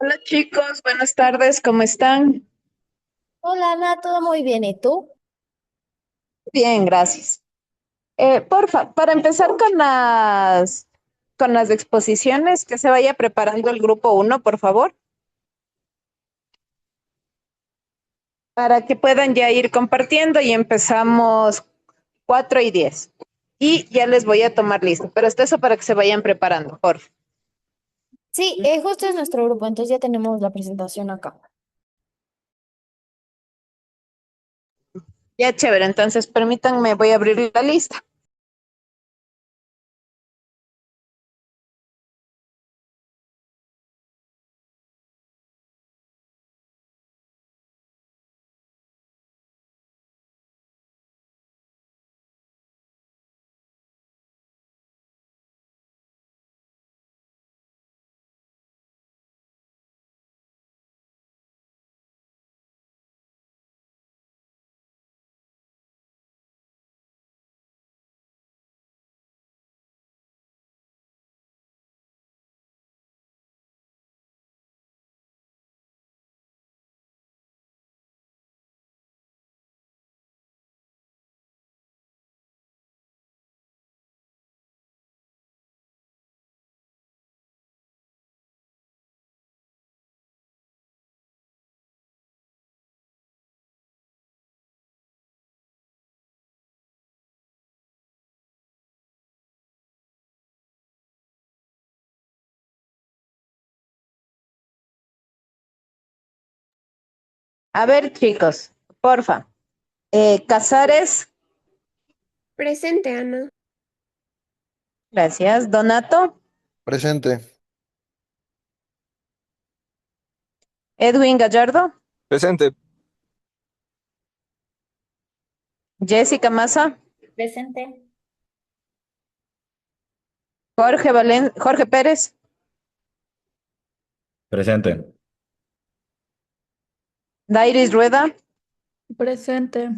Hola chicos, buenas tardes, ¿cómo están? Hola Ana, todo muy bien. ¿Y tú? Bien, gracias. Porfa, para empezar con las exposiciones, que se vaya preparando el grupo uno, por favor, para que puedan ya ir compartiendo y empezamos 4 y 10. Y ya les voy a tomar listo, pero esto eso para que se vayan preparando, porfa. Sí, justo es nuestro grupo, entonces ya tenemos la presentación acá. Ya chévere, entonces permítanme, voy a abrir la lista. A ver, chicos, porfa. Casares, Presente, Ana. gracias. Donato, Presente. Edwin Gallardo, Presente. Jessica Massa, Presente. Jorge Pérez, Presente. Dairis Rueda, Presente.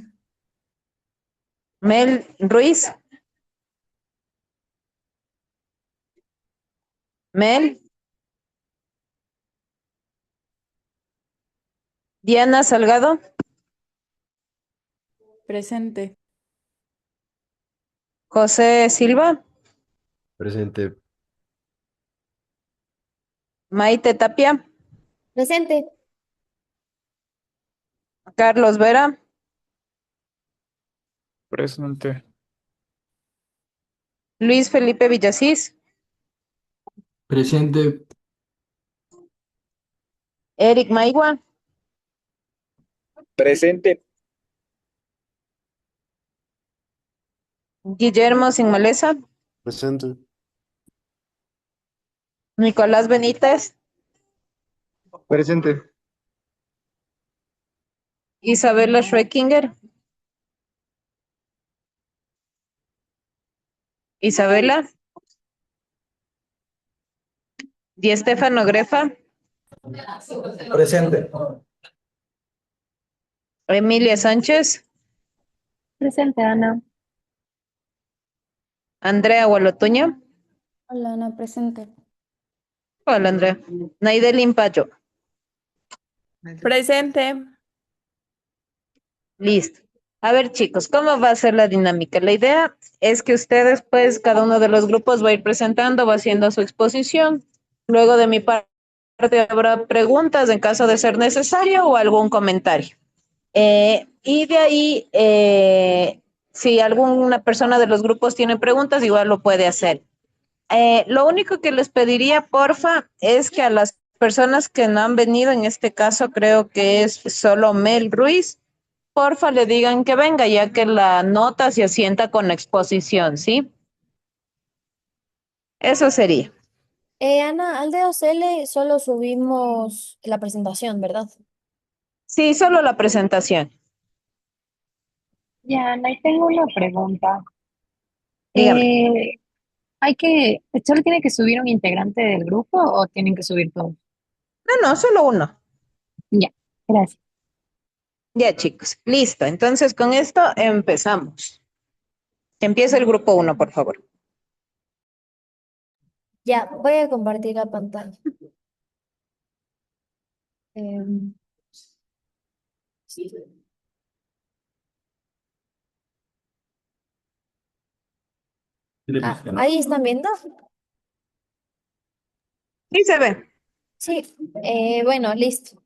Mel Ruiz, Mel, Diana Salgado, Presente. José Silva, Presente. Maite Tapia, Presente. Carlos Vera, Presente. Luis Felipe Villasís, Presente. Eric Maigua, Presente. Guillermo Sin Maleza, Presente. Nicolás Benítez, Presente. Isabela Schreckinger, Isabela, Di Estefano Grefa, Presente. Emilia Sánchez, Presente, Ana. Andrea Gualotuño, Hola Ana, presente. hola Andrea, Naidel Payo, Presente. listo. A ver, chicos, ¿cómo va a ser la dinámica? La idea es que ustedes, pues, cada uno de los grupos va a ir presentando, va haciendo su exposición. Luego de mi parte habrá preguntas en caso de ser necesario o algún comentario. Y de ahí, si alguna persona de los grupos tiene preguntas, igual lo puede hacer. Lo único que les pediría, porfa, es que a las personas que no han venido, en este caso creo que es solo Mel Ruiz, porfa le digan que venga, ya que la nota se asienta con la exposición, ¿sí? Eso sería. Ana, al de OCL solo subimos la presentación, ¿verdad? Sí, solo la presentación. Ya, Ana, y tengo una pregunta. Dígame. Eh, ¿Solo tiene que subir un integrante del grupo o tienen que subir todos? No, no, solo uno. Ya, gracias. Ya, chicos. Listo. Entonces, con esto empezamos. Empieza el grupo uno, por favor. Ya, voy a compartir la pantalla. Em, ahí están viendo. Sí se ve. Sí, bueno, listo.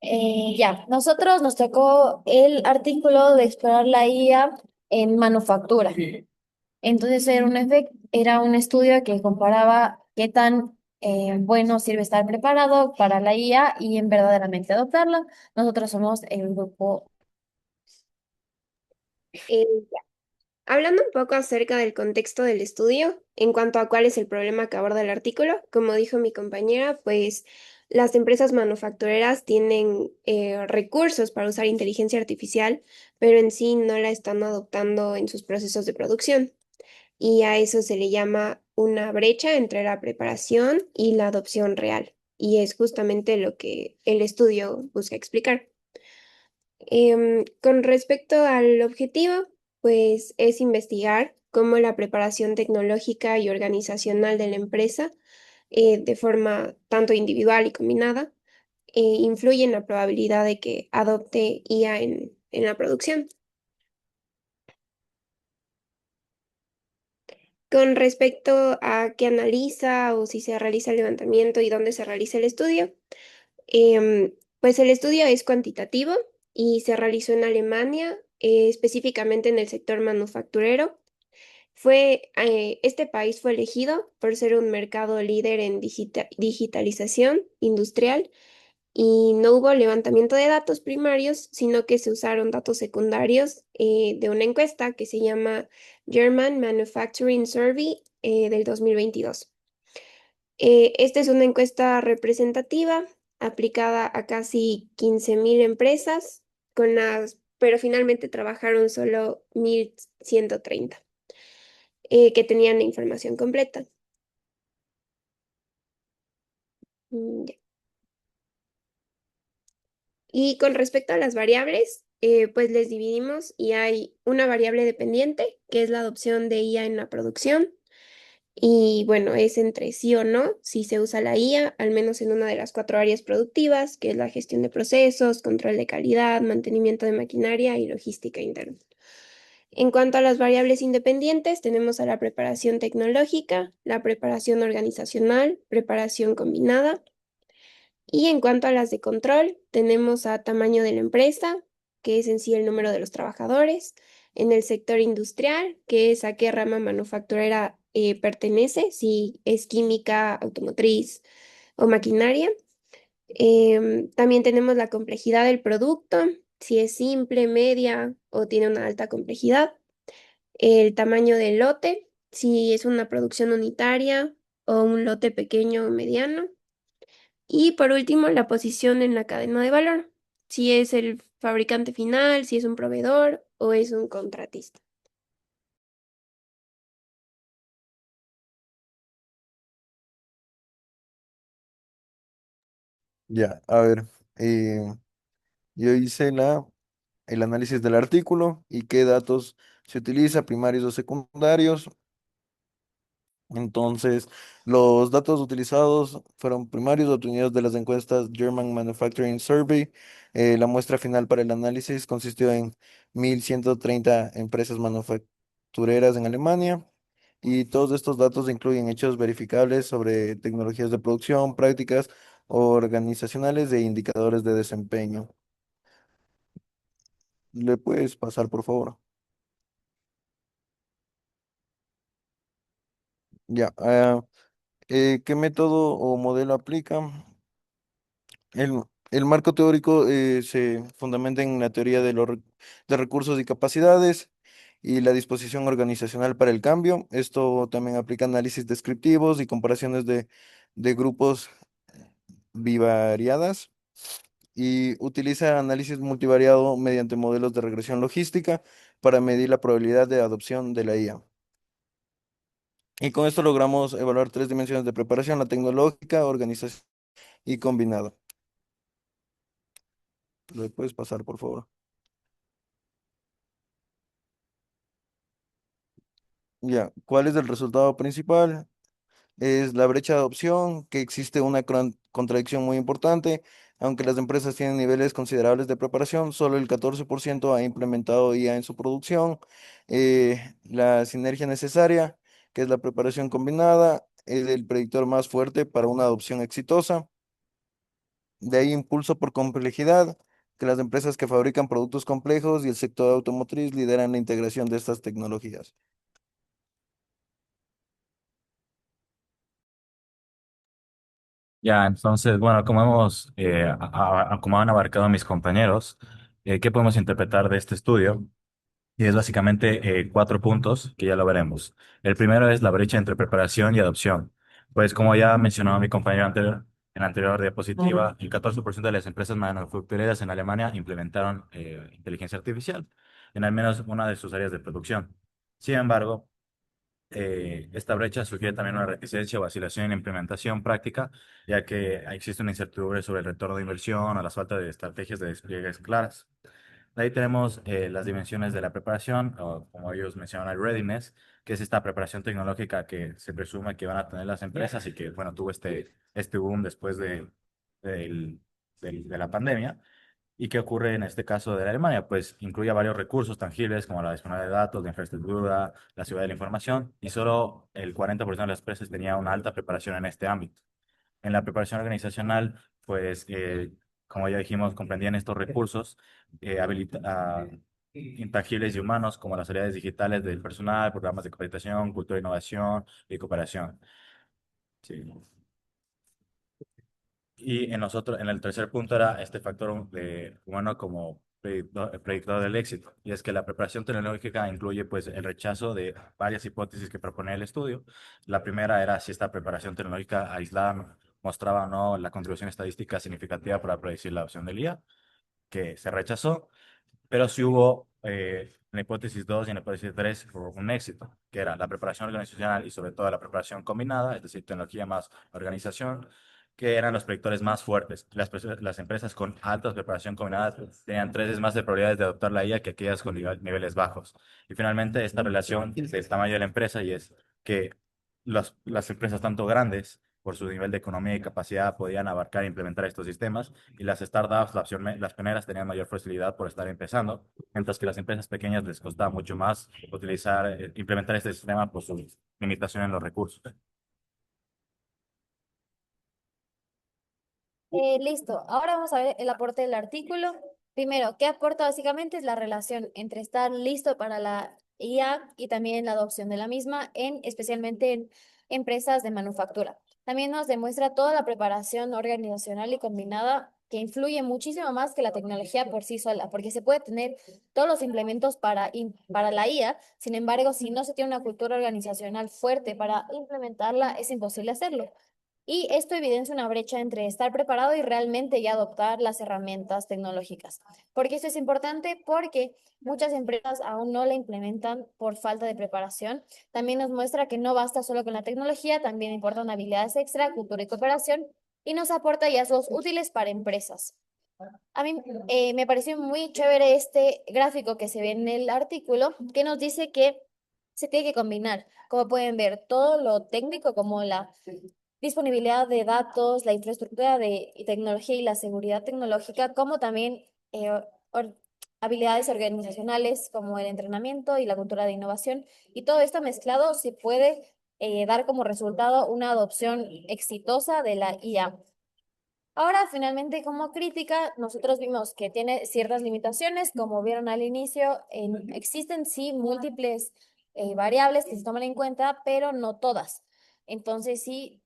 Ya, nosotros nos tocó el artículo de explorar la IA en manufactura. Entonces era un estudio que comparaba qué tan bueno sirve estar preparado para la IA y en verdaderamente adoptarla. Nosotros somos el grupo. Ya. Hablando un poco acerca del contexto del estudio, en cuanto a cuál es el problema que aborda el artículo, como dijo mi compañera, pues las empresas manufactureras tienen recursos para usar inteligencia artificial, pero en sí no la están adoptando en sus procesos de producción. Y a eso se le llama una brecha entre la preparación y la adopción real. Y es justamente lo que el estudio busca explicar. Con respecto al objetivo, pues es investigar cómo la preparación tecnológica y organizacional de la empresa, de forma tanto individual y combinada, influye en la probabilidad de que adopte IA en la producción. Con respecto a qué analiza o si se realiza el levantamiento y dónde se realiza el estudio, pues el estudio es cuantitativo y se realizó en Alemania, específicamente en el sector manufacturero. Este país fue elegido por ser un mercado líder en digitalización industrial y no hubo levantamiento de datos primarios, sino que se usaron datos secundarios de una encuesta que se llama German Manufacturing Survey del 2022. Esta es una encuesta representativa aplicada a casi 15.000 empresas, pero finalmente trabajaron solo 1.130 que tenían la información completa. Ya. Y con respecto a las variables, pues les dividimos y hay una variable dependiente, que es la adopción de IA en la producción. Y bueno, es entre sí o no, si se usa la IA, al menos en una de las 4 áreas productivas, que es la gestión de procesos, control de calidad, mantenimiento de maquinaria y logística interna. En cuanto a las variables independientes, tenemos a la preparación tecnológica, la preparación organizacional, preparación combinada. Y en cuanto a las de control, tenemos a tamaño de la empresa, que es en sí el número de los trabajadores, en el sector industrial, que es a qué rama manufacturera pertenece, si es química, automotriz o maquinaria. También tenemos la complejidad del producto, si es simple, media o tiene una alta complejidad. El tamaño del lote, si es una producción unitaria o un lote pequeño o mediano. Y por último, la posición en la cadena de valor, si es el fabricante final, si es un proveedor o es un contratista. Ya, a ver, eh, yo hice el análisis del artículo y qué datos se utiliza, primarios o secundarios. Entonces, los datos utilizados fueron primarios obtenidos de las encuestas German Manufacturing Survey. La muestra final para el análisis consistió en 1.130 empresas manufactureras en Alemania y todos estos datos incluyen hechos verificables sobre tecnologías de producción, prácticas organizacionales e indicadores de desempeño. ¿Le puedes pasar, por favor? Ya. ¿Qué método o modelo aplica? El marco teórico se fundamenta en la teoría de recursos y capacidades y la disposición organizacional para el cambio. Esto también aplica análisis descriptivos y comparaciones de grupos bivariadas y utiliza análisis multivariado mediante modelos de regresión logística para medir la probabilidad de adopción de la IA. Y con esto logramos evaluar 3 dimensiones de preparación: la tecnológica, organización y combinada. ¿Le puedes pasar, por favor? Ya, ¿cuál es el resultado principal? Es la brecha de adopción, que existe una contradicción muy importante Aunque las empresas tienen niveles considerables de preparación, solo el 14% ha implementado IA en su producción. La sinergia necesaria, que es la preparación combinada, es el predictor más fuerte para una adopción exitosa. De ahí impulso por complejidad, que las empresas que fabrican productos complejos y el sector automotriz lideran la integración de estas tecnologías. Ya, entonces, bueno, como como han abarcado mis compañeros, ¿qué podemos interpretar de este estudio? Y es básicamente cuatro puntos que ya lo veremos. El primero es la brecha entre preparación y adopción. Pues como ya mencionó mi compañero anterior, en la anterior diapositiva, el 14% de las empresas manufactureras en Alemania implementaron inteligencia artificial en al menos una de sus áreas de producción. Sin embargo, esta brecha sugiere también una reticencia o vacilación en la implementación práctica, ya que existe una incertidumbre sobre el retorno de inversión o la falta de estrategias de despliegues claras. De ahí tenemos las dimensiones de la preparación, o como ellos mencionan, el readiness, que es esta preparación tecnológica que se presume que van a tener las empresas y que, bueno, tuvo este boom después del- de la pandemia. ¿Y qué ocurre en este caso de la Alemania? Pues incluye varios recursos tangibles como la disponibilidad de datos, la infraestructura, la ciudad de la información, y solo el 40% de las empresas tenía una alta preparación en este ámbito. En la preparación organizacional, pues, como ya dijimos, comprendían estos recursos intangibles y humanos, como las habilidades digitales del personal, programas de capacitación, cultura de innovación y cooperación. Sí. Y en el tercer punto era este factor humano como predictor del éxito. Y es que la preparación tecnológica incluye pues el rechazo de varias hipótesis que propone el estudio. La primera era si esta preparación tecnológica aislada mostraba o no la contribución estadística significativa para predecir la opción del IA, que se rechazó, pero sí hubo en la hipótesis 2 y en la hipótesis 3 hubo un éxito, que era la preparación organizacional y sobre todo la preparación combinada, es decir, tecnología más organización, que eran los predictores más fuertes. Las empresas con alta preparación combinada tenían 3 veces más de probabilidades de adoptar la IA que aquellas con niveles bajos. Y finalmente, esta relación del tamaño de la empresa y es que las empresas tanto grandes por su nivel de economía y capacidad podían abarcar e implementar estos sistemas y las startups, las pioneras tenían mayor facilidad por estar empezando, mientras que las empresas pequeñas les costaba mucho más implementar este sistema por su limitación en los recursos. Listo, ahora vamos a ver el aporte del artículo. Primero, ¿qué aporta básicamente? Es la relación entre estar listo para la IA y también la adopción de la misma, especialmente en empresas de manufactura. También nos demuestra toda la preparación organizacional y combinada que influye muchísimo más que la tecnología por sí sola, porque se puede tener todos los implementos para la IA, sin embargo, si no se tiene una cultura organizacional fuerte para implementarla, es imposible hacerlo. Y esto evidencia una brecha entre estar preparado y realmente ya adoptar las herramientas tecnológicas. ¿Por qué esto es importante? Porque muchas empresas aún no la implementan por falta de preparación. También nos muestra que no basta solo con la tecnología, también importan habilidades extra, cultura y cooperación, y nos aporta hallazgos útiles para empresas. A mí me pareció muy chévere este gráfico que se ve en el artículo, que nos dice que se tiene que combinar, como pueden ver, todo lo técnico como la disponibilidad de datos, la infraestructura de tecnología y la seguridad tecnológica, como también or- habilidades organizacionales como el entrenamiento y la cultura de innovación. Y todo esto mezclado se puede dar como resultado una adopción exitosa de la IA. Ahora, finalmente, como crítica, nosotros vimos que tiene ciertas limitaciones, como vieron al inicio, existen sí múltiples variables que se toman en cuenta, pero no todas. Entonces, sí,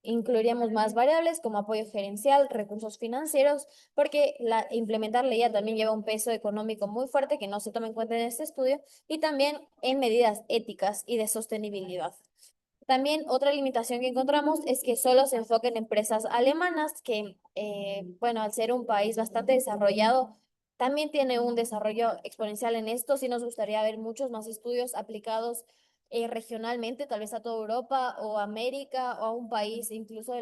incluiríamos más variables como apoyo gerencial, recursos financieros, porque implementar la IA también lleva un peso económico muy fuerte que no se toma en cuenta en este estudio, y también en medidas éticas y de sostenibilidad. También otra limitación que encontramos es que solo se enfoca en empresas alemanas, que, bueno, al ser un país bastante desarrollado, también tiene un desarrollo exponencial en esto. Sí nos gustaría ver muchos más estudios aplicados regionalmente, tal vez a toda Europa o América o a un país incluso de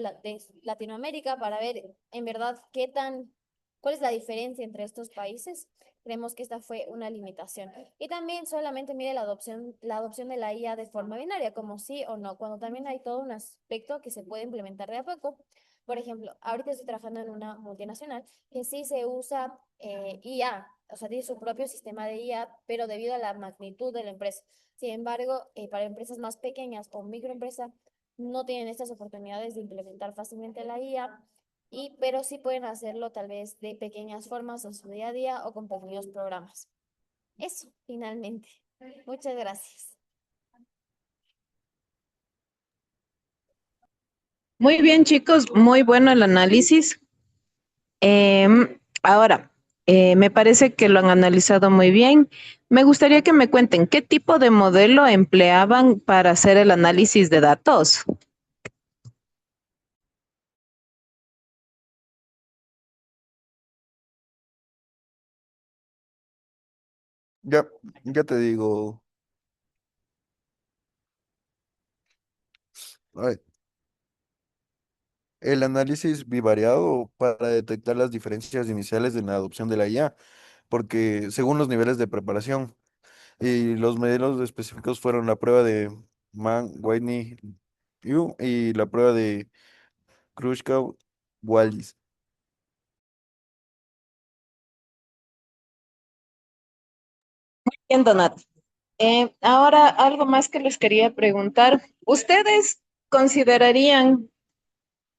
Latinoamérica para ver en verdad qué tan ¿Cuál es la diferencia entre estos países? Creemos que esta fue una limitación. Y también solamente mide la adopción de la IA de forma binaria, como sí o no, cuando también hay todo un aspecto que se puede implementar de a poco. Por ejemplo, ahorita estoy trabajando en una multinacional que sí se usa IA, o sea, tiene su propio sistema de IA, pero debido a la magnitud de la empresa. Sin embargo, para empresas más pequeñas o microempresas, no tienen estas oportunidades de implementar fácilmente la IA pero sí pueden hacerlo tal vez de pequeñas formas en su día a día o con pequeños programas. Eso, finalmente. Muchas gracias. Muy bien, chicos, muy bueno el análisis. Ahora, me parece que lo han analizado muy bien. Me gustaría que me cuenten qué tipo de modelo empleaban para hacer el análisis de datos. Ya, ya te digo. Ay, el análisis bivariado para detectar las diferencias iniciales en la adopción de la IA, porque según los niveles de preparación y los modelos específicos fueron la prueba de Mann, Whitney, Yu y la prueba de Kruskal-Wallis. Bien, Donat. Ahora, algo más que les quería preguntar. ¿Ustedes considerarían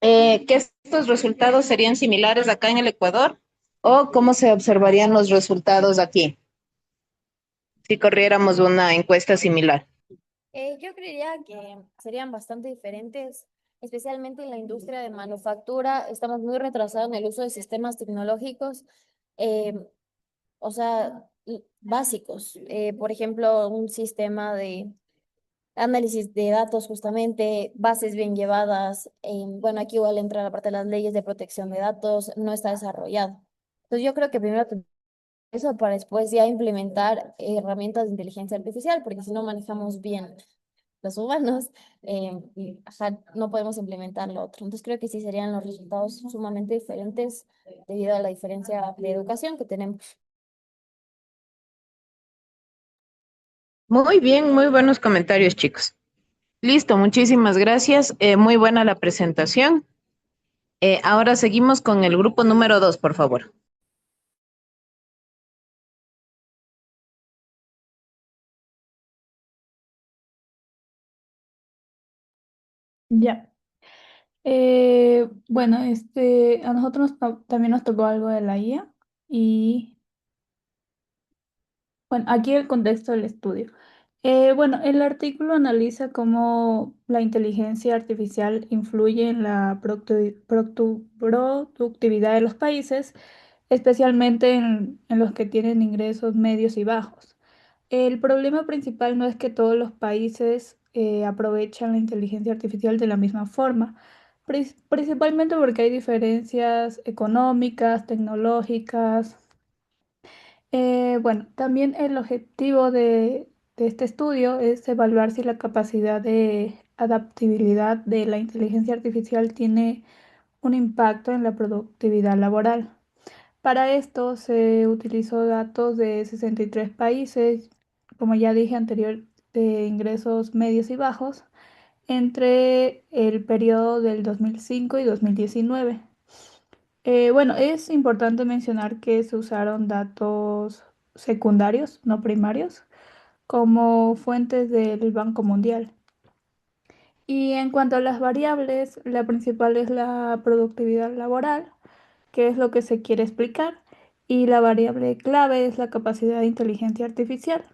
que estos resultados serían similares acá en el Ecuador o cómo se observarían los resultados aquí si corriéramos una encuesta similar? Yo creería que serían bastante diferentes, especialmente en la industria de manufactura. Estamos muy retrasados en el uso de sistemas tecnológicos, eh, o sea, básicos. Por ejemplo, un sistema de análisis de datos, justamente, bases bien llevadas. Bueno, aquí igual entra la parte de las leyes de protección de datos, no está desarrollado. Entonces, yo creo que primero eso para después ya implementar herramientas de inteligencia artificial, porque si no manejamos bien los humanos, ajá, no podemos implementar lo otro. Entonces creo que sí serían los resultados sumamente diferentes debido a la diferencia de educación que tenemos. Muy bien, muy buenos comentarios, chicos. Listo, muchísimas gracias. Muy buena la presentación. Ahora seguimos con el grupo número 2, por favor. Ya. Bueno, a nosotros también nos tocó algo de la IA y bueno, aquí el contexto del estudio. Bueno, el artículo analiza cómo la inteligencia artificial influye en la productividad de los países, especialmente en los que tienen ingresos medios y bajos. El problema principal no es que todos los países aprovechan la inteligencia artificial de la misma forma, principalmente porque hay diferencias económicas, tecnológicas. Bueno, también el objetivo de este estudio es evaluar si la capacidad de adaptabilidad de la inteligencia artificial tiene un impacto en la productividad laboral. Para esto se utilizó datos de 63 países, como ya dije anterior, de ingresos medios y bajos, entre el periodo del 2005 y 2019. Bueno, es importante mencionar que se usaron datos secundarios, no primarios, como fuentes del Banco Mundial. Y en cuanto a las variables, la principal es la productividad laboral, que es lo que se quiere explicar, y la variable clave es la capacidad de inteligencia artificial.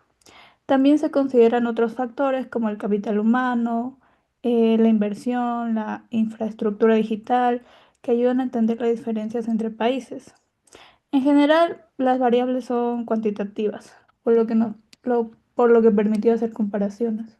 También se consideran otros factores como el capital humano, la inversión, la infraestructura digital, que ayudan a entender las diferencias entre países. En general, las variables son cuantitativas, por lo que, por lo que permitió hacer comparaciones.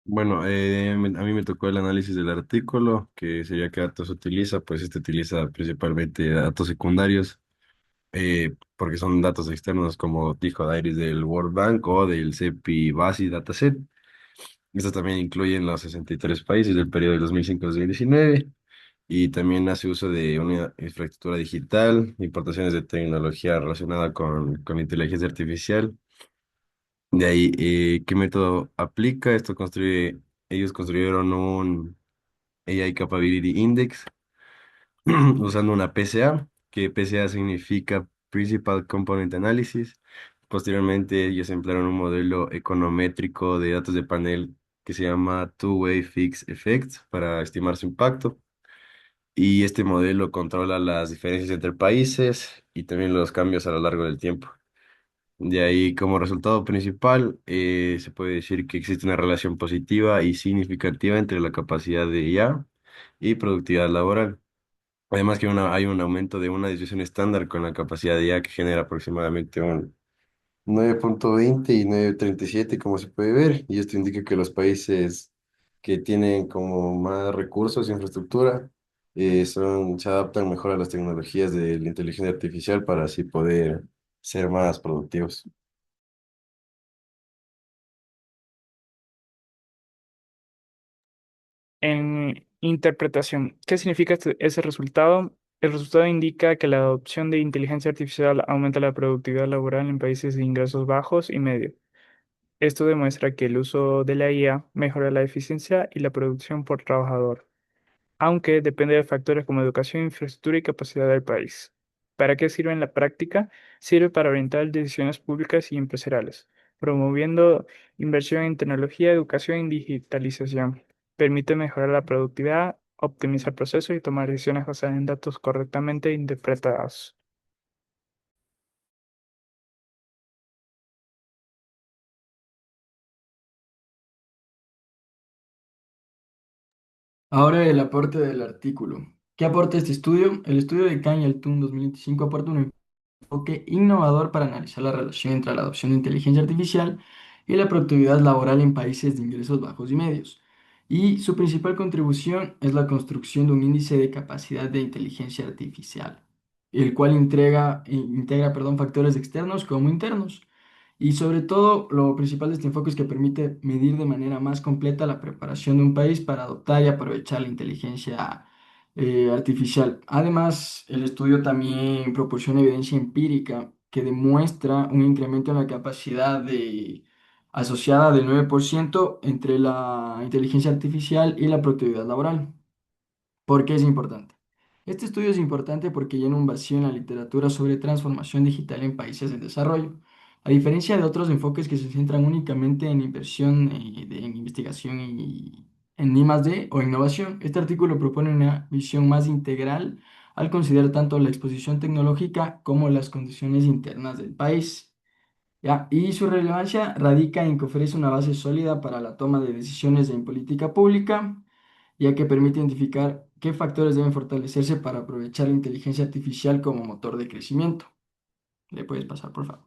Bueno, a mí me tocó el análisis del artículo, que sería qué datos utiliza. Pues este utiliza principalmente datos secundarios, porque son datos externos como dijo Dairis del World Bank o del CEPI Basi Dataset. Esto también incluye en los 63 países del periodo de 2005 a 2019 y también hace uso de una infraestructura digital, importaciones de tecnología relacionada con inteligencia artificial. De ahí, ¿qué método aplica? Ellos construyeron un AI Capability Index usando una PCA, que PCA significa Principal Component Analysis. Posteriormente, ellos emplearon un modelo econométrico de datos de panel que se llama Two-Way Fixed Effect para estimar su impacto. Y este modelo controla las diferencias entre países y también los cambios a lo largo del tiempo. De ahí, como resultado principal, se puede decir que existe una relación positiva y significativa entre la capacidad de IA y productividad laboral. Además que hay un aumento de una distribución estándar con la capacidad de IA que genera aproximadamente un 9,20 y 9,37 como se puede ver, y esto indica que los países que tienen como más recursos e infraestructura se adaptan mejor a las tecnologías de la inteligencia artificial para así poder ser más productivos. En interpretación, ¿qué significa ese resultado? El resultado indica que la adopción de inteligencia artificial aumenta la productividad laboral en países de ingresos bajos y medios. Esto demuestra que el uso de la IA mejora la eficiencia y la producción por trabajador, aunque depende de factores como educación, infraestructura y capacidad del país. ¿Para qué sirve en la práctica? Sirve para orientar decisiones públicas y empresariales, promoviendo inversión en tecnología, educación y digitalización. Permite mejorar la productividad, optimizar procesos y tomar decisiones basadas en datos correctamente interpretados. Ahora el aporte del artículo. ¿Qué aporta este estudio? El estudio de Khan y Altun 2025 aporta un enfoque innovador para analizar la relación entre la adopción de inteligencia artificial y la productividad laboral en países de ingresos bajos y medios. Y su principal contribución es la construcción de un índice de capacidad de inteligencia artificial, el cual integra, factores externos como internos. Y sobre todo, lo principal de este enfoque es que permite medir de manera más completa la preparación de un país para adoptar y aprovechar la inteligencia artificial. Además, el estudio también proporciona evidencia empírica que demuestra un incremento en la capacidad asociada del 9% entre la inteligencia artificial y la productividad laboral. ¿Por qué es importante? Este estudio es importante porque llena un vacío en la literatura sobre transformación digital en países en desarrollo. A diferencia de otros enfoques que se centran únicamente en inversión, en investigación y en I+D o innovación, este artículo propone una visión más integral al considerar tanto la exposición tecnológica como las condiciones internas del país. ¿Ya? Y su relevancia radica en que ofrece una base sólida para la toma de decisiones en política pública, ya que permite identificar qué factores deben fortalecerse para aprovechar la inteligencia artificial como motor de crecimiento. Le puedes pasar, por favor.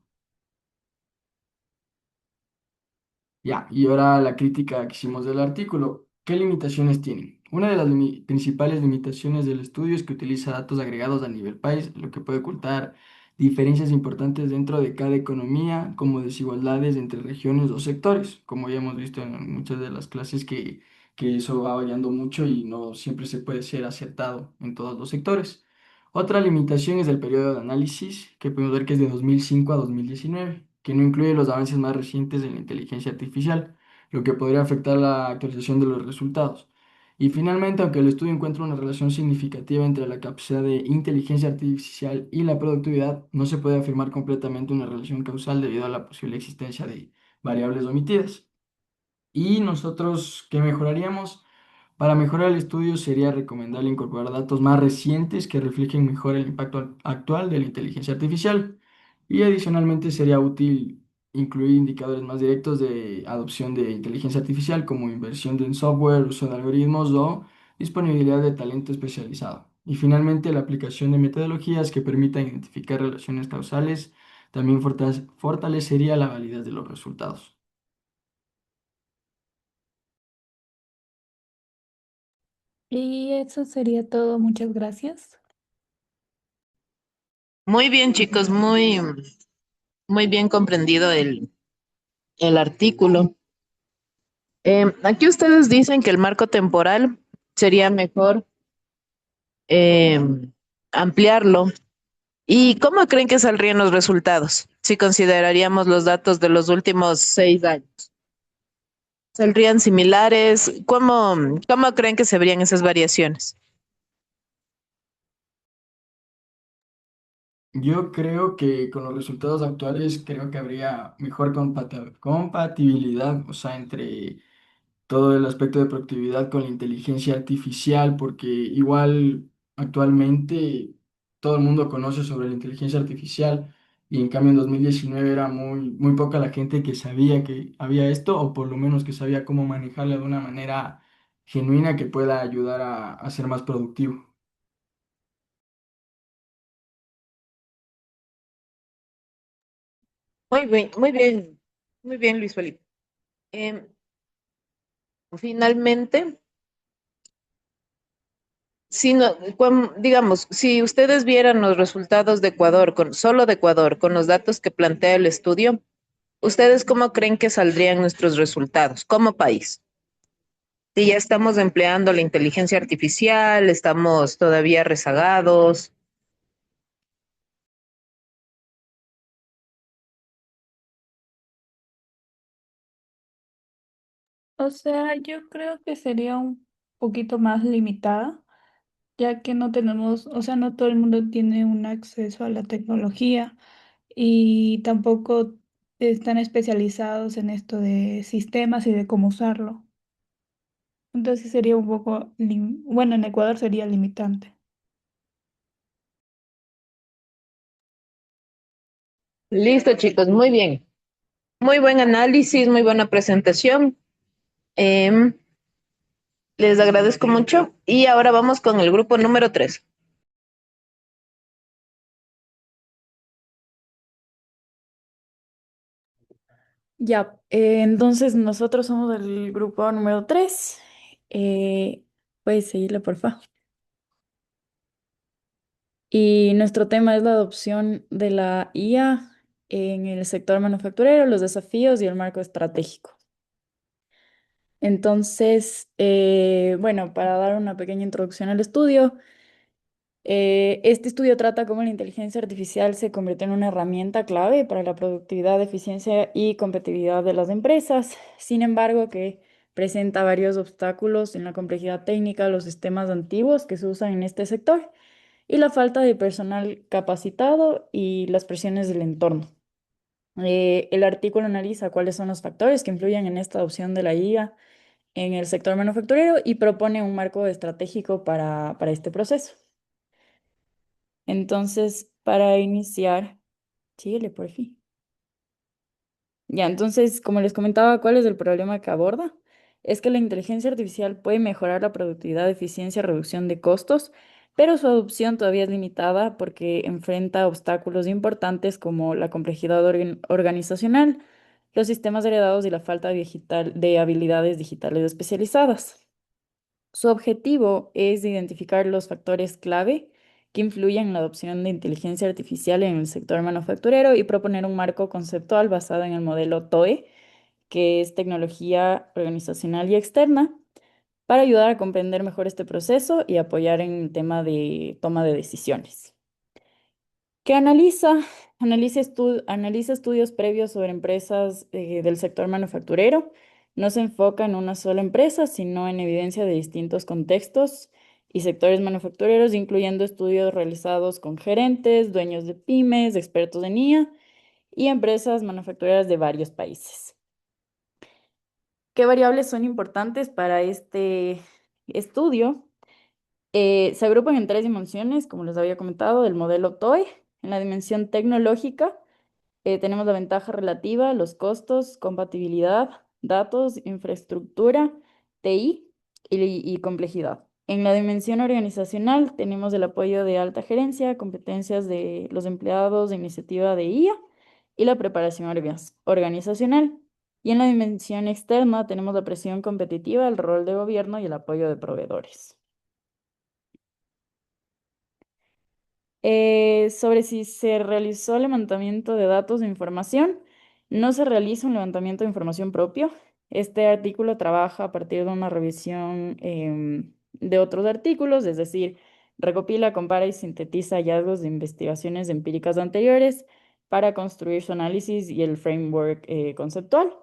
Ya, y ahora la crítica que hicimos del artículo. ¿Qué limitaciones tiene? Una de las principales limitaciones del estudio es que utiliza datos agregados a nivel país, lo que puede ocultar diferencias importantes dentro de cada economía, como desigualdades entre regiones o sectores, como ya hemos visto en muchas de las clases que eso va variando mucho y no siempre se puede ser acertado en todos los sectores. Otra limitación es el periodo de análisis, que podemos ver que es de 2005 a 2019, que no incluye los avances más recientes en la inteligencia artificial, lo que podría afectar la actualización de los resultados. Y finalmente, aunque el estudio encuentra una relación significativa entre la capacidad de inteligencia artificial y la productividad, no se puede afirmar completamente una relación causal debido a la posible existencia de variables omitidas. ¿Y nosotros qué mejoraríamos? Para mejorar el estudio sería recomendable incorporar datos más recientes que reflejen mejor el impacto actual de la inteligencia artificial. Y adicionalmente sería útil incluir indicadores más directos de adopción de inteligencia artificial como inversión en software, uso de algoritmos o disponibilidad de talento especializado. Y finalmente la aplicación de metodologías que permitan identificar relaciones causales también fortalecería la validez de los resultados. Y eso sería todo. Muchas gracias. Muy bien, chicos, muy bien comprendido el artículo. Aquí ustedes dicen que el marco temporal sería mejor ampliarlo. ¿Y cómo creen que saldrían los resultados si consideraríamos los datos de los últimos 6 años? ¿Saldrían similares? ¿Cómo creen que se verían esas variaciones? Yo creo que con los resultados actuales creo que habría mejor compatibilidad, o sea, entre todo el aspecto de productividad con la inteligencia artificial, porque igual actualmente todo el mundo conoce sobre la inteligencia artificial y en cambio en 2019 era muy poca la gente que sabía que había esto o por lo menos que sabía cómo manejarla de una manera genuina que pueda ayudar a ser más productivo. Muy bien, muy bien, muy bien, Luis Felipe. Em, Finalmente, si no, digamos, si ustedes vieran los resultados de Ecuador, solo de Ecuador, con los datos que plantea el estudio, ¿ustedes cómo creen que saldrían nuestros resultados como país? Si ya estamos empleando la inteligencia artificial, estamos todavía rezagados. O sea, yo creo que sería un poquito más limitada, ya que no tenemos, o sea, no todo el mundo tiene un acceso a la tecnología y tampoco están especializados en esto de sistemas y de cómo usarlo. Entonces sí sería un poco, bueno, en Ecuador sería limitante. Listo, chicos, muy bien. Muy buen análisis, muy buena presentación. Em, Les agradezco mucho. Y ahora vamos con el grupo número 3. Ya, entonces nosotros somos el grupo número 3. Puedes seguirle, porfa. Y nuestro tema es la adopción de la IA en el sector manufacturero, los desafíos y el marco estratégico. Entonces, bueno, para dar una pequeña introducción al estudio, este estudio trata cómo la inteligencia artificial se convierte en una herramienta clave para la productividad, eficiencia y competitividad de las empresas. Sin embargo, que presenta varios obstáculos en la complejidad técnica, los sistemas antiguos que se usan en este sector y la falta de personal capacitado y las presiones del entorno. El artículo analiza cuáles son los factores que influyen en esta adopción de la IA en el sector manufacturero y propone un marco estratégico para este proceso. Entonces, para iniciar, síguele por fin. Ya, entonces, como les comentaba, ¿cuál es el problema que aborda? Es que la inteligencia artificial puede mejorar la productividad, eficiencia, reducción de costos, pero su adopción todavía es limitada porque enfrenta obstáculos importantes como la complejidad organizacional, los sistemas heredados y la falta de habilidades digitales especializadas. Su objetivo es identificar los factores clave que influyen en la adopción de inteligencia artificial en el sector manufacturero y proponer un marco conceptual basado en el modelo TOE, que es tecnología organizacional y externa, para ayudar a comprender mejor este proceso y apoyar en el tema de toma de decisiones. ¿Qué analiza? Analiza estudios previos sobre empresas del sector manufacturero. No se enfoca en una sola empresa, sino en evidencia de distintos contextos y sectores manufactureros, incluyendo estudios realizados con gerentes, dueños de pymes, expertos en IA y empresas manufactureras de varios países. ¿Qué variables son importantes para este estudio? Se agrupan en 3 dimensiones, como les había comentado, del modelo TOE. En la dimensión tecnológica, tenemos la ventaja relativa, los costos, compatibilidad, datos, infraestructura, TI y complejidad. En la dimensión organizacional tenemos el apoyo de alta gerencia, competencias de los empleados de iniciativa de IA y la preparación organizacional. Y en la dimensión externa tenemos la presión competitiva, el rol de gobierno y el apoyo de proveedores. Sobre si se realizó levantamiento de datos de información, no se realiza un levantamiento de información propio. Este artículo trabaja a partir de una revisión de otros artículos, es decir, recopila, compara y sintetiza hallazgos de investigaciones empíricas anteriores para construir su análisis y el framework conceptual.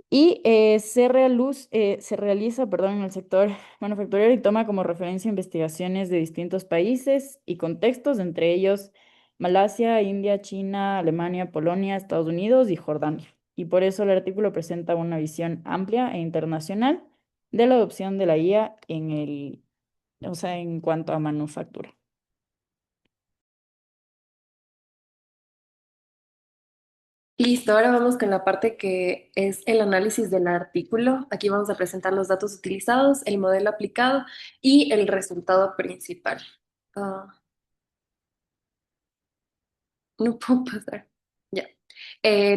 Y se realiza, perdón, en el sector manufacturero y toma como referencia investigaciones de distintos países y contextos, entre ellos Malasia, India, China, Alemania, Polonia, Estados Unidos y Jordania. Y por eso el artículo presenta una visión amplia e internacional de la adopción de la IA o sea, en cuanto a manufactura. Listo, ahora vamos con la parte que es el análisis del artículo. Aquí vamos a presentar los datos utilizados, el modelo aplicado y el resultado principal. Ah, no puedo pasar. Ya.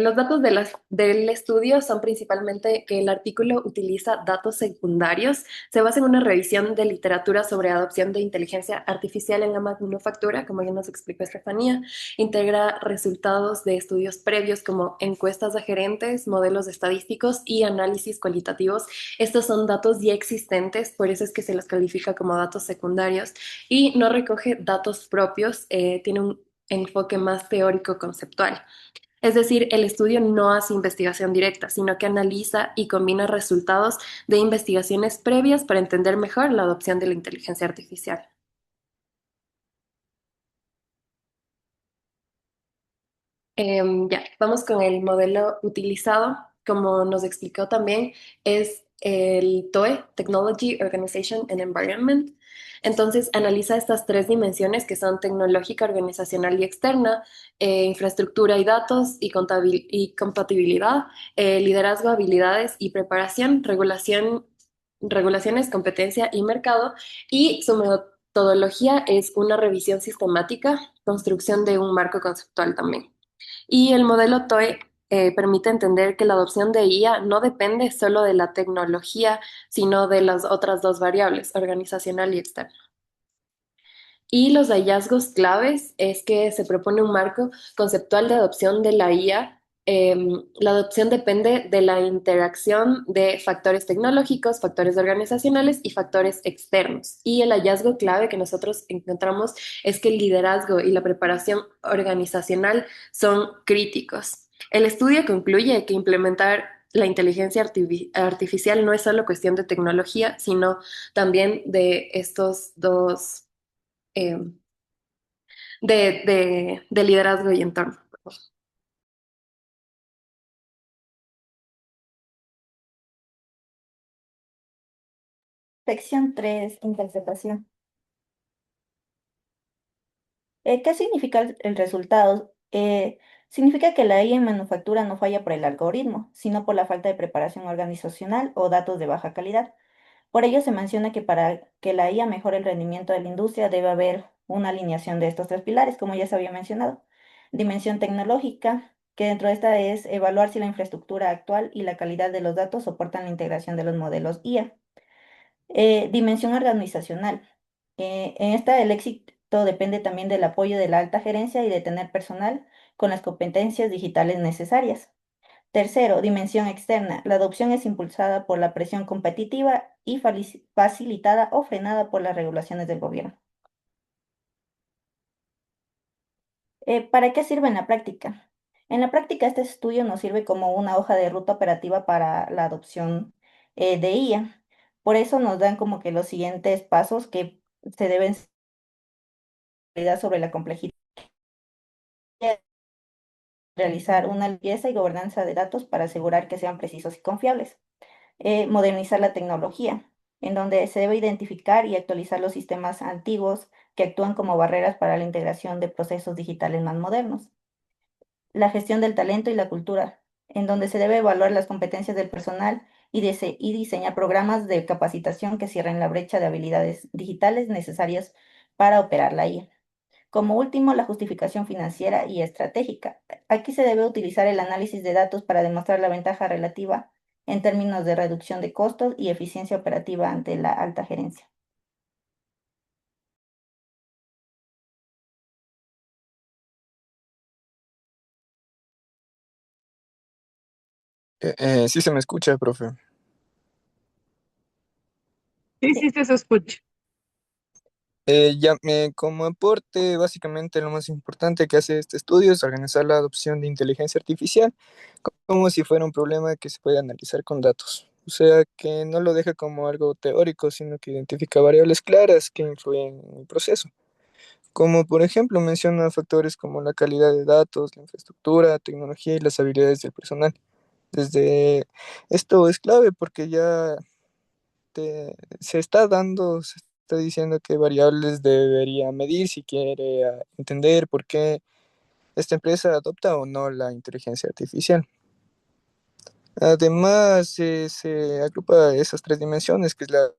Los datos del estudio son principalmente que el artículo utiliza datos secundarios. Se basa en una revisión de literatura sobre adopción de inteligencia artificial en la manufactura, como ya nos explicó Estefanía. Integra resultados de estudios previos como encuestas de gerentes, modelos estadísticos y análisis cualitativos. Estos son datos ya existentes, por eso es que se los califica como datos secundarios y no recoge datos propios, tiene un enfoque más teórico conceptual. Es decir, el estudio no hace investigación directa, sino que analiza y combina resultados de investigaciones previas para entender mejor la adopción de la inteligencia artificial. Ya, vamos con el modelo utilizado. Como nos explicó también, es el TOE, Technology, Organization and Environment. Entonces, analiza estas tres dimensiones que son tecnológica, organizacional y externa, infraestructura y datos y compatibilidad, liderazgo, habilidades y preparación, regulaciones, competencia y mercado. Y su metodología es una revisión sistemática, construcción de un marco conceptual también. Y el modelo TOE permite entender que la adopción de IA no depende solo de la tecnología, sino de las otras dos variables, organizacional y externa. Y los hallazgos claves es que se propone un marco conceptual de adopción de la IA. La adopción depende de la interacción de factores tecnológicos, factores organizacionales y factores externos. Y el hallazgo clave que nosotros encontramos es que el liderazgo y la preparación organizacional son críticos. El estudio concluye que implementar la inteligencia artificial no es solo cuestión de tecnología, sino también de estos dos eh, de liderazgo y entorno. Sección 3, interpretación. ¿Qué significa el resultado? Significa que la IA en manufactura no falla por el algoritmo, sino por la falta de preparación organizacional o datos de baja calidad. Por ello se menciona que para que la IA mejore el rendimiento de la industria debe haber una alineación de estos tres pilares, como ya se había mencionado. Dimensión tecnológica, que dentro de esta es evaluar si la infraestructura actual y la calidad de los datos soportan la integración de los modelos IA. Dimensión organizacional. En esta el éxito depende también del apoyo de la alta gerencia y de tener personal con las competencias digitales necesarias. Tercero, dimensión externa. La adopción es impulsada por la presión competitiva y facilitada o frenada por las regulaciones del gobierno. ¿Para qué sirve en la práctica? En la práctica, este estudio nos sirve como una hoja de ruta operativa para la adopción de IA. Por eso nos dan como que los siguientes pasos que se deben seguir sobre la complejidad, realizar una limpieza y gobernanza de datos para asegurar que sean precisos y confiables. Modernizar la tecnología, en donde se debe identificar y actualizar los sistemas antiguos que actúan como barreras para la integración de procesos digitales más modernos. La gestión del talento y la cultura, en donde se debe evaluar las competencias del personal y diseñar programas de capacitación que cierren la brecha de habilidades digitales necesarias para operar la IA. Como último, la justificación financiera y estratégica. Aquí se debe utilizar el análisis de datos para demostrar la ventaja relativa en términos de reducción de costos y eficiencia operativa ante la alta gerencia. Sí se me escucha, profe. Sí, sí, sí, se escucha. Como aporte, básicamente lo más importante que hace este estudio es organizar la adopción de inteligencia artificial como si fuera un problema que se puede analizar con datos. O sea, que no lo deja como algo teórico, sino que identifica variables claras que influyen en el proceso. Como por ejemplo menciona factores como la calidad de datos, la infraestructura, tecnología y las habilidades del personal. Desde esto es clave porque ya se está diciendo qué variables debería medir si quiere entender por qué esta empresa adopta o no la inteligencia artificial. Además, se agrupa esas tres dimensiones, que es la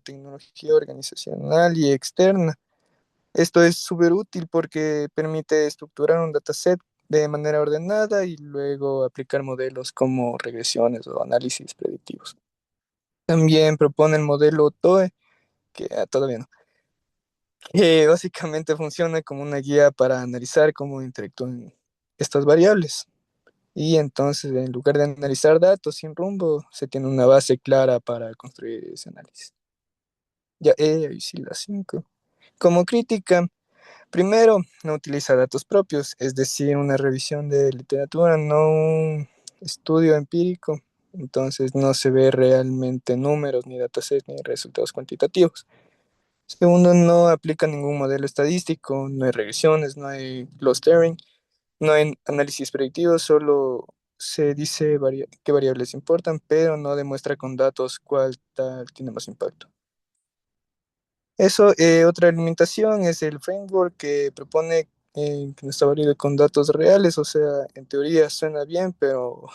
tecnología organizacional y externa. Esto es súper útil porque permite estructurar un dataset de manera ordenada y luego aplicar modelos como regresiones o análisis predictivos. También propone el modelo TOE, que todavía no, que básicamente funciona como una guía para analizar cómo interactúan estas variables. Y entonces, en lugar de analizar datos sin rumbo, se tiene una base clara para construir ese análisis. Ya, ahí sí, las 5. Como crítica, primero, no utiliza datos propios, es decir, una revisión de literatura, no un estudio empírico. Entonces, no se ve realmente números, ni datasets, ni resultados cuantitativos. Segundo, no aplica ningún modelo estadístico, no hay regresiones, no hay clustering, no hay análisis predictivo, solo se dice qué variables importan, pero no demuestra con datos cuál tal tiene más impacto. Eso, otra limitación es el framework que propone que no está válido con datos reales, o sea, en teoría suena bien, pero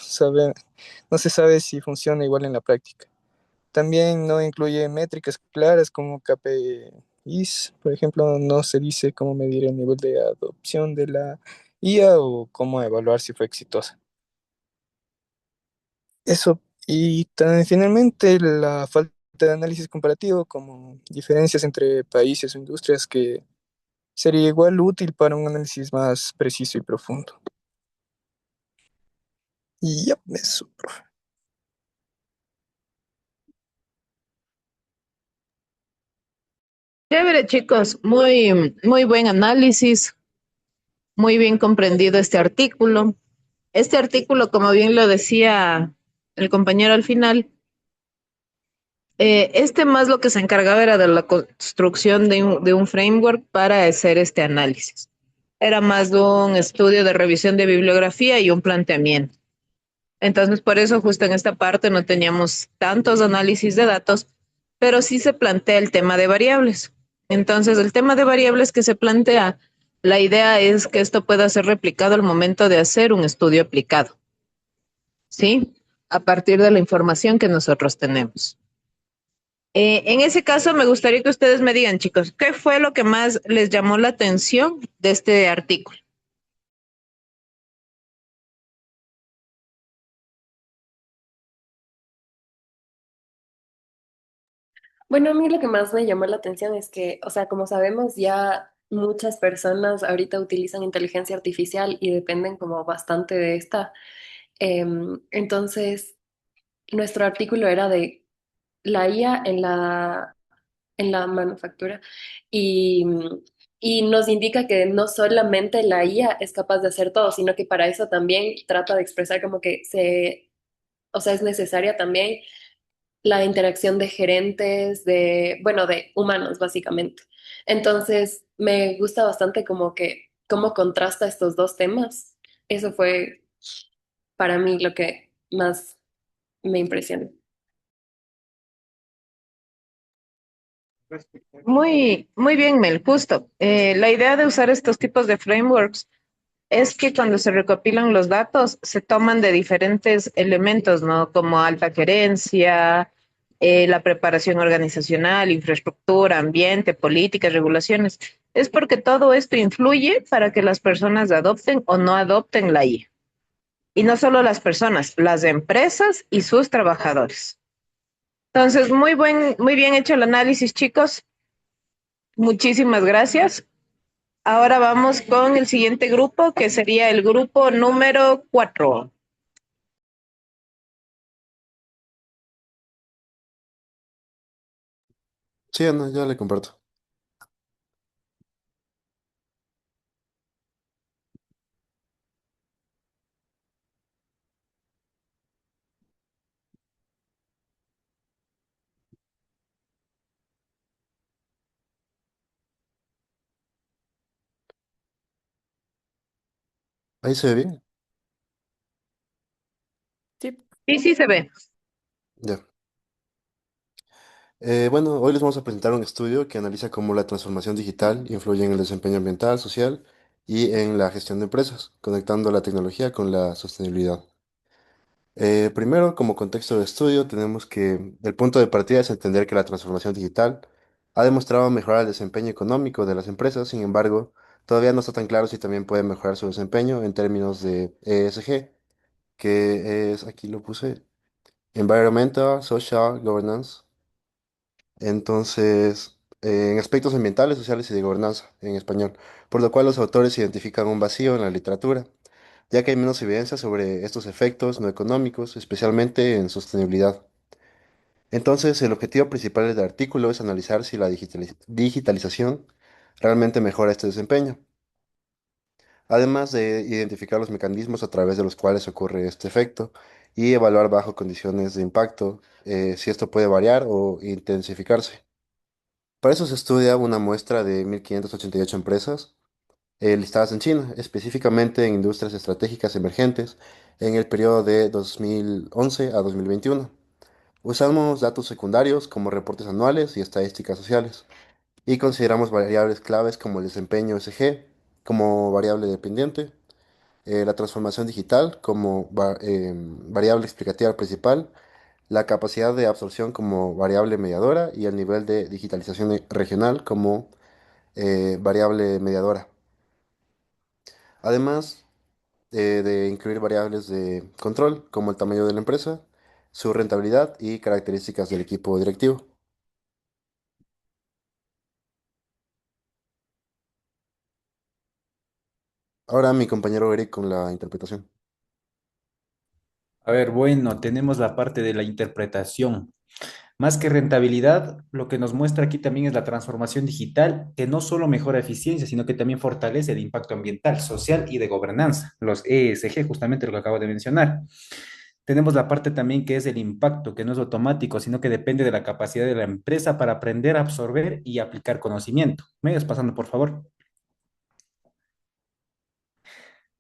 no se sabe si funciona igual en la práctica. También no incluye métricas claras como KPIs, por ejemplo, no se dice cómo medir el nivel de adopción de la IA o cómo evaluar si fue exitosa. Eso, y finalmente la falta de análisis comparativo, como diferencias entre países o industrias, que sería igual útil para un análisis más preciso y profundo. Y ya, eso. Chévere, chicos, muy, muy buen análisis, muy bien comprendido este artículo. Este artículo, como bien lo decía el compañero al final, este más lo que se encargaba era de la construcción de un framework para hacer este análisis. Era más de un estudio de revisión de bibliografía y un planteamiento. Entonces, por eso justo en esta parte no teníamos tantos análisis de datos, pero sí se plantea el tema de variables. Entonces, el tema de variables que se plantea, la idea es que esto pueda ser replicado al momento de hacer un estudio aplicado, ¿sí? A partir de la información que nosotros tenemos. En ese caso, me gustaría que ustedes me digan, chicos, ¿qué fue lo que más les llamó la atención de este artículo? Bueno, a mí lo que más me llamó la atención es que, o sea, como sabemos, ya muchas personas ahorita utilizan inteligencia artificial y dependen como bastante de esta. Entonces, nuestro artículo era de la IA en la manufactura y, y nos indica que no solamente la IA es capaz de hacer todo, sino que para eso también trata de expresar como que o sea, es necesaria también la interacción de gerentes, bueno, de humanos, básicamente. Entonces, me gusta bastante como que cómo contrasta estos dos temas. Eso fue para mí lo que más me impresionó. Muy, muy bien, Mel, justo. La idea de usar estos tipos de frameworks es que cuando se recopilan los datos se toman de diferentes elementos, ¿no? Como alta gerencia, la preparación organizacional, infraestructura, ambiente, políticas, regulaciones. Es porque todo esto influye para que las personas adopten o no adopten la IA. Y no solo las personas, las empresas y sus trabajadores. Entonces, muy bien hecho el análisis, chicos. Muchísimas gracias. Ahora vamos con el siguiente grupo, que sería el grupo número 4. Sí, Ana, ya le comparto. Ahí se ve bien. Sí. Sí, sí se ve. Ya. Bueno, hoy les vamos a presentar un estudio que analiza cómo la transformación digital influye en el desempeño ambiental, social y en la gestión de empresas, conectando la tecnología con la sostenibilidad. Primero, como contexto de estudio, tenemos que el punto de partida es entender que la transformación digital ha demostrado mejorar el desempeño económico de las empresas. Sin embargo, todavía no está tan claro si también puede mejorar su desempeño en términos de ESG, que es, aquí lo puse, Environmental, Social, Governance. Entonces, en aspectos ambientales, sociales y de gobernanza en español, por lo cual los autores identifican un vacío en la literatura, ya que hay menos evidencia sobre estos efectos no económicos, especialmente en sostenibilidad. Entonces, el objetivo principal del artículo es analizar si la digitalización realmente mejora este desempeño, además de identificar los mecanismos a través de los cuales ocurre este efecto y evaluar bajo condiciones de impacto si esto puede variar o intensificarse. Para eso se estudia una muestra de 1.588 empresas listadas en China, específicamente en industrias estratégicas emergentes en el periodo de 2011 a 2021. Usamos datos secundarios como reportes anuales y estadísticas sociales y consideramos variables claves como el desempeño SG como variable dependiente, la transformación digital como variable explicativa principal, la capacidad de absorción como variable mediadora y el nivel de digitalización regional como variable mediadora. Además de incluir variables de control como el tamaño de la empresa, su rentabilidad y características del equipo directivo. Ahora mi compañero Eric con la interpretación. A ver, bueno, tenemos la parte de la interpretación. Más que rentabilidad, lo que nos muestra aquí también es la transformación digital, que no solo mejora eficiencia, sino que también fortalece el impacto ambiental, social y de gobernanza, los ESG, justamente lo que acabo de mencionar. Tenemos la parte también que es el impacto, que no es automático, sino que depende de la capacidad de la empresa para aprender, absorber y aplicar conocimiento. ¿Me vas pasando, por favor?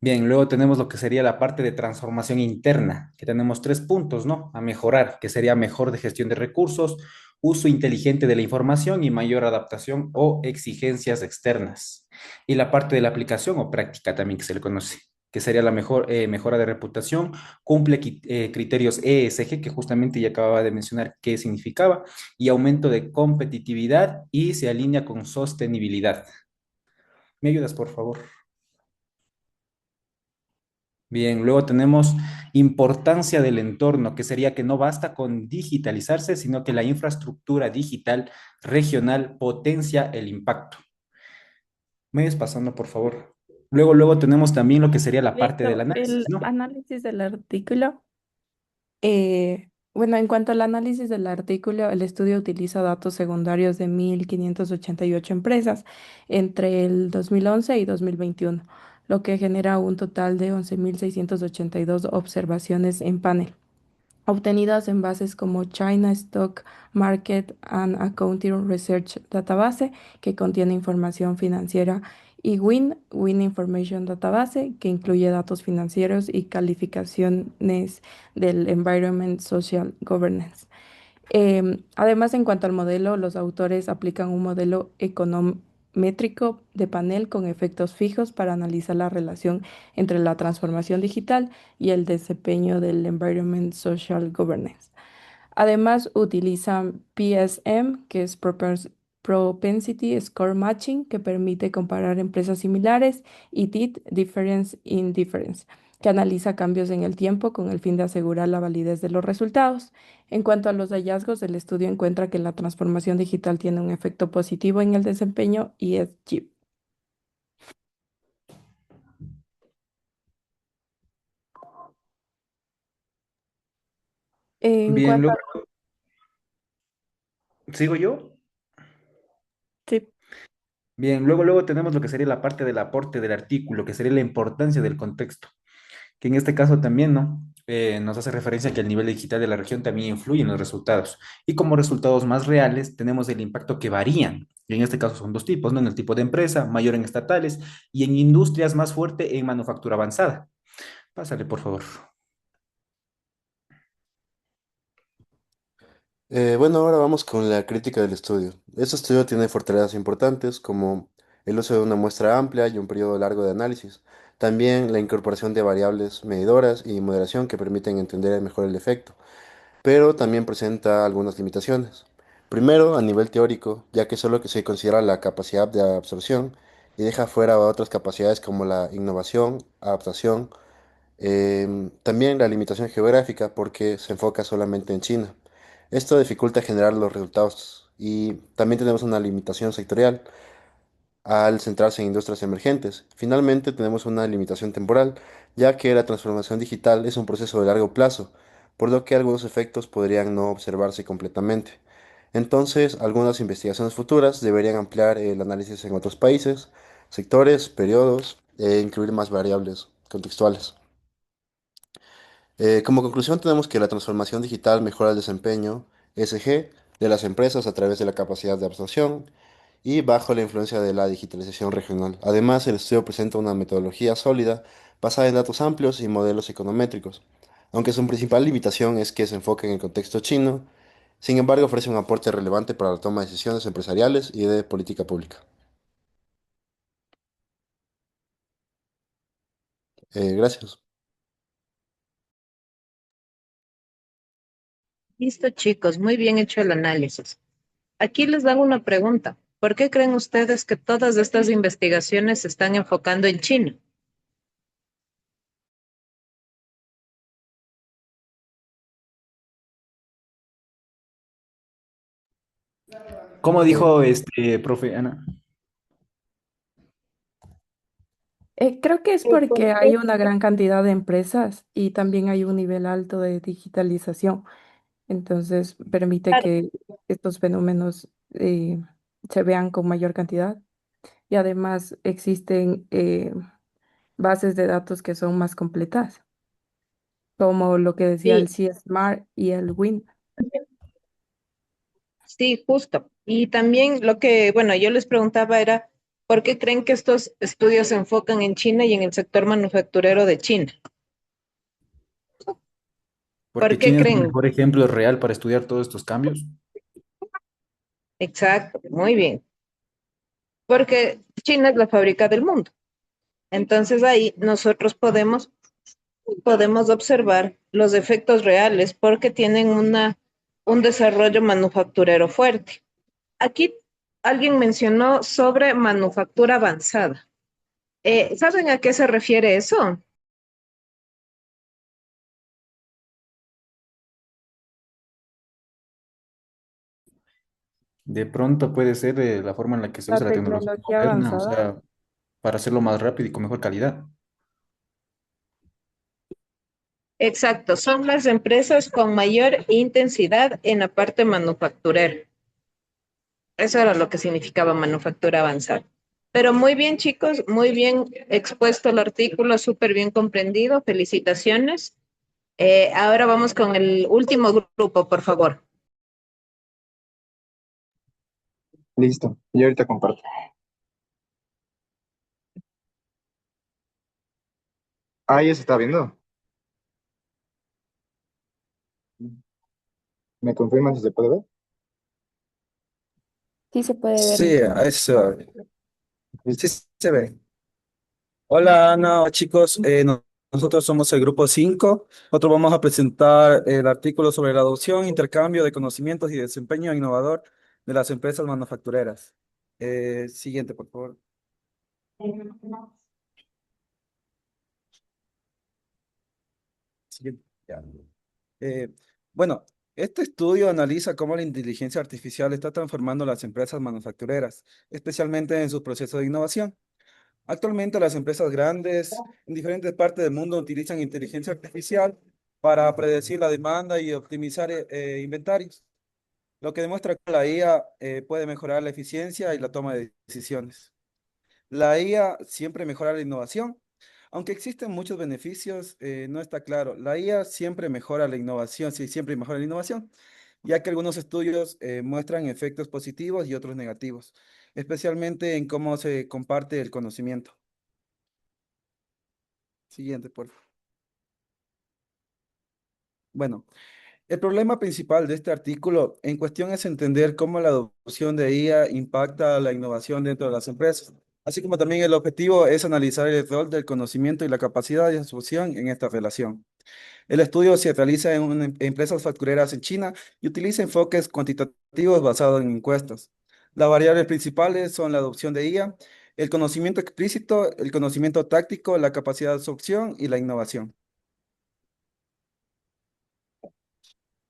Bien, luego tenemos lo que sería la parte de transformación interna, que tenemos tres puntos, ¿no? A mejorar, que sería mejor de gestión de recursos, uso inteligente de la información y mayor adaptación o exigencias externas. Y la parte de la aplicación o práctica también que se le conoce, que sería la mejora de reputación, cumple criterios ESG, que justamente ya acababa de mencionar qué significaba, y aumento de competitividad y se alinea con sostenibilidad. ¿Me ayudas, por favor? Bien, luego tenemos importancia del entorno, que sería que no basta con digitalizarse, sino que la infraestructura digital regional potencia el impacto. ¿Me ves pasando, por favor? Luego tenemos también lo que sería la parte del Listo. análisis, El ¿no? análisis del artículo. Bueno, en cuanto al análisis del artículo, el estudio utiliza datos secundarios de 1.588 empresas entre el 2011 y 2021, lo que genera un total de 11.682 observaciones en panel, obtenidas en bases como China Stock Market and Accounting Research Database, que contiene información financiera, y Win Information Database, que incluye datos financieros y calificaciones del Environment Social Governance. Además, en cuanto al modelo, los autores aplican un modelo econométrico de panel con efectos fijos para analizar la relación entre la transformación digital y el desempeño del Environment Social Governance. Además, utilizan PSM, que es Propensity Score Matching, que permite comparar empresas similares, y DIT, Difference in Difference, que analiza cambios en el tiempo con el fin de asegurar la validez de los resultados. En cuanto a los hallazgos, el estudio encuentra que la transformación digital tiene un efecto positivo en el desempeño ESG. En Bien, cuanto luego, a ¿sigo yo? Sí. Bien, luego tenemos lo que sería la parte del aporte del artículo, que sería la importancia del contexto, que en este caso también, ¿no? Nos hace referencia a que el nivel digital de la región también influye en los resultados. Y como resultados más reales, tenemos el impacto que varían. Y en este caso son dos tipos, ¿no? En el tipo de empresa, mayor en estatales, y en industrias más fuerte en manufactura avanzada. Pásale, por favor. Bueno, ahora vamos con la crítica del estudio. Este estudio tiene fortalezas importantes como el uso de una muestra amplia y un periodo largo de análisis. También la incorporación de variables medidoras y moderación que permiten entender mejor el efecto, pero también presenta algunas limitaciones. Primero, a nivel teórico, ya que solo que se considera la capacidad de absorción y deja fuera otras capacidades como la innovación, adaptación, también la limitación geográfica porque se enfoca solamente en China. Esto dificulta generar los resultados y también tenemos una limitación sectorial al centrarse en industrias emergentes. Finalmente tenemos una limitación temporal, ya que la transformación digital es un proceso de largo plazo, por lo que algunos efectos podrían no observarse completamente. Entonces, algunas investigaciones futuras deberían ampliar el análisis en otros países, sectores, periodos e incluir más variables contextuales. Como conclusión, tenemos que la transformación digital mejora el desempeño SG de las empresas a través de la capacidad de absorción y bajo la influencia de la digitalización regional. Además, el estudio presenta una metodología sólida basada en datos amplios y modelos econométricos, aunque su principal limitación es que se enfoca en el contexto chino. Sin embargo, ofrece un aporte relevante para la toma de decisiones empresariales y de política pública. Gracias. Listo, chicos, muy bien hecho el análisis. Aquí les hago una pregunta. ¿Por qué creen ustedes que todas estas investigaciones se están enfocando en China? ¿Cómo dijo este profe Ana? Creo que es porque hay una gran cantidad de empresas y también hay un nivel alto de digitalización. Entonces permite Claro, que estos fenómenos se vean con mayor cantidad. Y además existen bases de datos que son más completas, como lo que decía el sí, C-Smart y el WIN. sí, justo. Y también lo que, bueno, yo les preguntaba era, ¿por qué creen que estos estudios se enfocan en China y en el sector manufacturero de China? ¿Por Porque qué China es el creen? mejor ejemplo real para estudiar todos estos cambios. Exacto, muy bien. Porque China es la fábrica del mundo. Entonces ahí nosotros podemos observar los efectos reales porque tienen un desarrollo manufacturero fuerte. Aquí alguien mencionó sobre manufactura avanzada. ¿Saben a qué se refiere eso? De pronto puede ser la forma en la que se La usa la tecnología tecnología moderna, o avanzada. sea, para hacerlo más rápido y con mejor calidad. Exacto, son las empresas con mayor intensidad en la parte manufacturera. Eso era lo que significaba manufactura avanzada. Pero muy bien, chicos, muy bien expuesto el artículo, súper bien comprendido. Felicitaciones. Ahora vamos con el último grupo, por favor. Listo, yo ahorita comparto. Ah, ya se está viendo. ¿Me confirman si se puede ver? Sí se puede ver, Sí, Nicolás. eso. Sí se ve. Hola, Ana, chicos. Nosotros somos el grupo 5. Nosotros vamos a presentar el artículo sobre la adopción, intercambio de conocimientos y desempeño innovador de las empresas manufactureras. Siguiente, por favor. Siguiente. Ya. Eh, bueno, este estudio analiza cómo la inteligencia artificial está transformando las empresas manufactureras, especialmente en sus procesos de innovación. Actualmente las empresas grandes en diferentes partes del mundo utilizan inteligencia artificial para predecir la demanda y optimizar inventarios. lo que demuestra que la IA puede mejorar la eficiencia y la toma de decisiones. La IA siempre mejora la innovación. Aunque existen muchos beneficios, no está claro. La IA siempre mejora la innovación, sí, siempre mejora la innovación, ya que algunos estudios muestran efectos positivos y otros negativos, especialmente en cómo se comparte el conocimiento. Siguiente, por favor. Bueno, el problema principal de este artículo en cuestión es entender cómo la adopción de IA impacta la innovación dentro de las empresas, así como también el objetivo es analizar el rol del conocimiento y la capacidad de absorción en esta relación. El estudio se realiza en empresas factureras en China y utiliza enfoques cuantitativos basados en encuestas. Las variables principales son la adopción de IA, el conocimiento explícito, el conocimiento táctico, la capacidad de absorción y la innovación.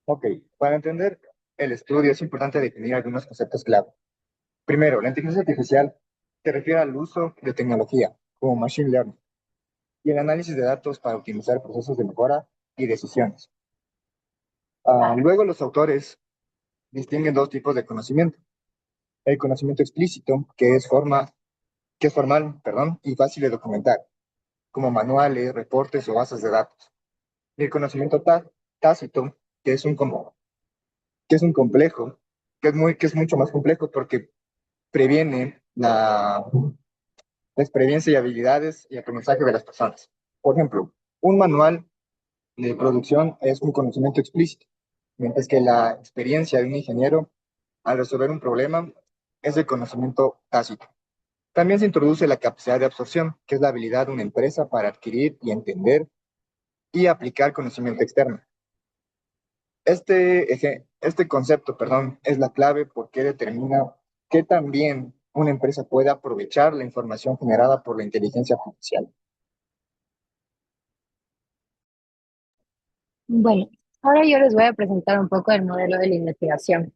Ok, para entender el estudio es importante definir algunos conceptos clave. Primero, la inteligencia artificial se refiere al uso de tecnología, como machine learning, y el análisis de datos para optimizar procesos de mejora y decisiones. Luego, los autores distinguen dos tipos de conocimiento. El conocimiento explícito, que es formal, perdón, y fácil de documentar, como manuales, reportes o bases de datos. Y el conocimiento tácito, que es que es un complejo, que es mucho más complejo porque previene la experiencia y habilidades y aprendizaje de las personas. Por ejemplo, un manual de producción es un conocimiento explícito, mientras que la experiencia de un ingeniero al resolver un problema es el conocimiento tácito. También se introduce la capacidad de absorción, que es la habilidad de una empresa para adquirir y entender y aplicar conocimiento externo. Este concepto, perdón, es la clave porque determina que también una empresa puede aprovechar la información generada por la inteligencia artificial. Bueno, ahora yo les voy a presentar un poco el modelo de la investigación.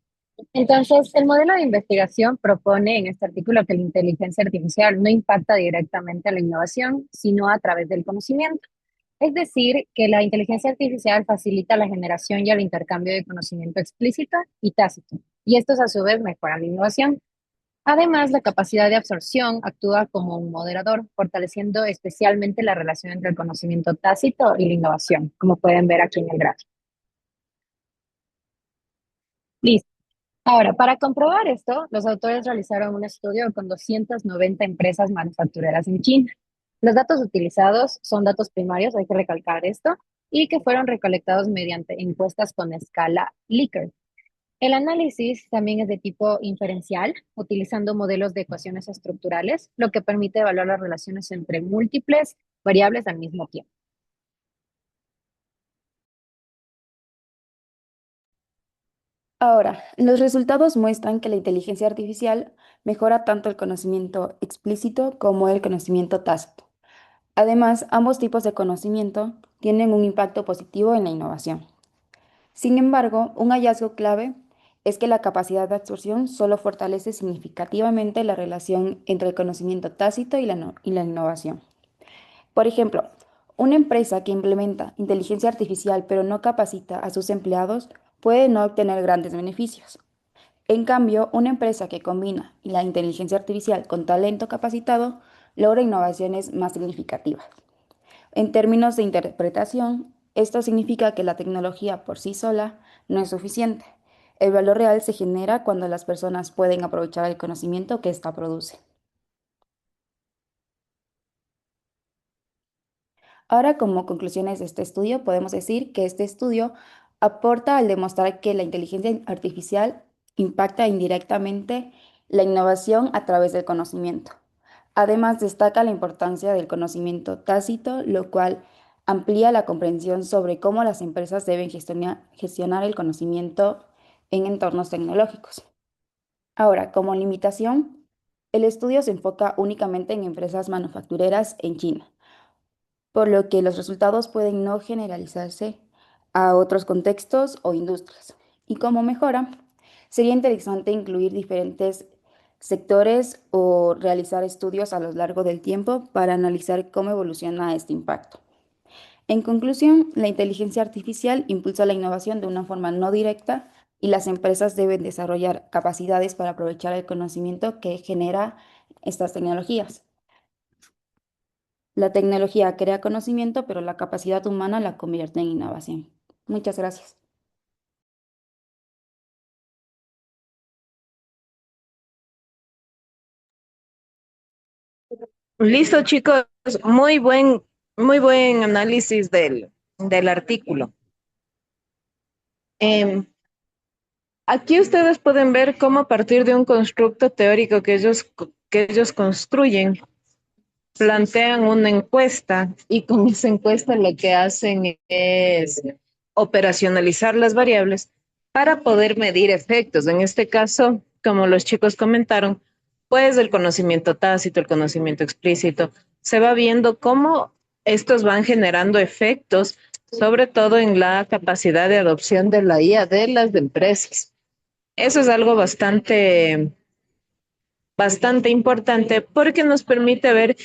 Entonces, el modelo de investigación propone en este artículo que la inteligencia artificial no impacta directamente a la innovación, sino a través del conocimiento. Es decir, que la inteligencia artificial facilita la generación y el intercambio de conocimiento explícito y tácito, y estos a su vez mejoran la innovación. Además, la capacidad de absorción actúa como un moderador, fortaleciendo especialmente la relación entre el conocimiento tácito y la innovación, como pueden ver aquí en el gráfico. Listo. Ahora, para comprobar esto, los autores realizaron un estudio con 290 empresas manufactureras en China. Los datos utilizados son datos primarios, hay que recalcar esto, y que fueron recolectados mediante encuestas con escala Likert. El análisis también es de tipo inferencial, utilizando modelos de ecuaciones estructurales, lo que permite evaluar las relaciones entre múltiples variables al mismo tiempo. Ahora, los resultados muestran que la inteligencia artificial mejora tanto el conocimiento explícito como el conocimiento tácito. Además, ambos tipos de conocimiento tienen un impacto positivo en la innovación. Sin embargo, un hallazgo clave es que la capacidad de absorción solo fortalece significativamente la relación entre el conocimiento tácito y y la innovación. Por ejemplo, una empresa que implementa inteligencia artificial pero no capacita a sus empleados puede no obtener grandes beneficios. En cambio, una empresa que combina la inteligencia artificial con talento capacitado logra innovaciones más significativas. En términos de interpretación, esto significa que la tecnología por sí sola no es suficiente. El valor real se genera cuando las personas pueden aprovechar el conocimiento que ésta produce. Ahora, como conclusiones de este estudio, podemos decir que este estudio aporta al demostrar que la inteligencia artificial impacta indirectamente la innovación a través del conocimiento. Además, destaca la importancia del conocimiento tácito, lo cual amplía la comprensión sobre cómo las empresas deben gestionar el conocimiento en entornos tecnológicos. Ahora, como limitación, el estudio se enfoca únicamente en empresas manufactureras en China, por lo que los resultados pueden no generalizarse a otros contextos o industrias. Y como mejora, sería interesante incluir diferentes sectores o realizar estudios a lo largo del tiempo para analizar cómo evoluciona este impacto. En conclusión, la inteligencia artificial impulsa la innovación de una forma no directa, y las empresas deben desarrollar capacidades para aprovechar el conocimiento que genera estas tecnologías. La tecnología crea conocimiento, pero la capacidad humana la convierte en innovación. Muchas gracias. Listo, chicos. Muy buen análisis del artículo. Em, Aquí ustedes pueden ver cómo a partir de un constructo teórico que ellos construyen, plantean una encuesta y con esa encuesta lo que hacen es operacionalizar las variables para poder medir efectos. En este caso, como los chicos comentaron, pues el conocimiento tácito, el conocimiento explícito, se va viendo cómo estos van generando efectos, sobre todo en la capacidad de adopción de la IA de las empresas. Eso es algo bastante importante porque nos permite ver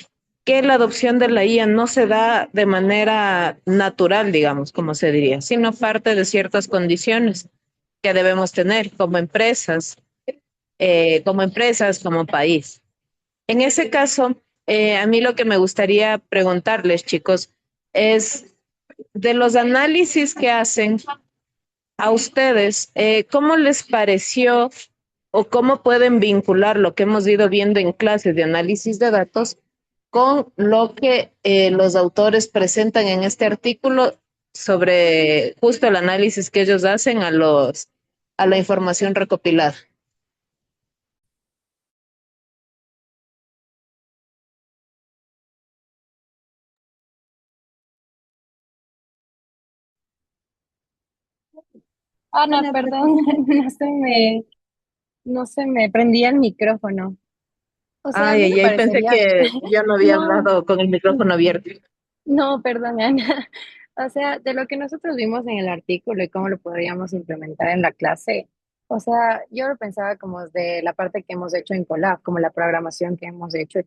que la adopción de la IA no se da de manera natural, digamos, como se diría, sino parte de ciertas condiciones que debemos tener como empresas, como país. En ese caso, a mí lo que me gustaría preguntarles, chicos, es de los análisis que hacen a ustedes, ¿cómo les pareció o cómo pueden vincular lo que hemos ido viendo en clases de análisis de datos con lo que los autores presentan en este artículo sobre justo el análisis que ellos hacen a la información recopilada? No, perdón, no se me prendía el micrófono. O sea, a Ay, mí me ay, ay, pensé parecería, que yo no había no, hablado con el micrófono abierto. no, perdón, Ana. O sea, de lo que nosotros vimos en el artículo y cómo lo podríamos implementar en la clase, o sea, yo lo pensaba como de la parte que hemos hecho en Colab, como la programación que hemos hecho y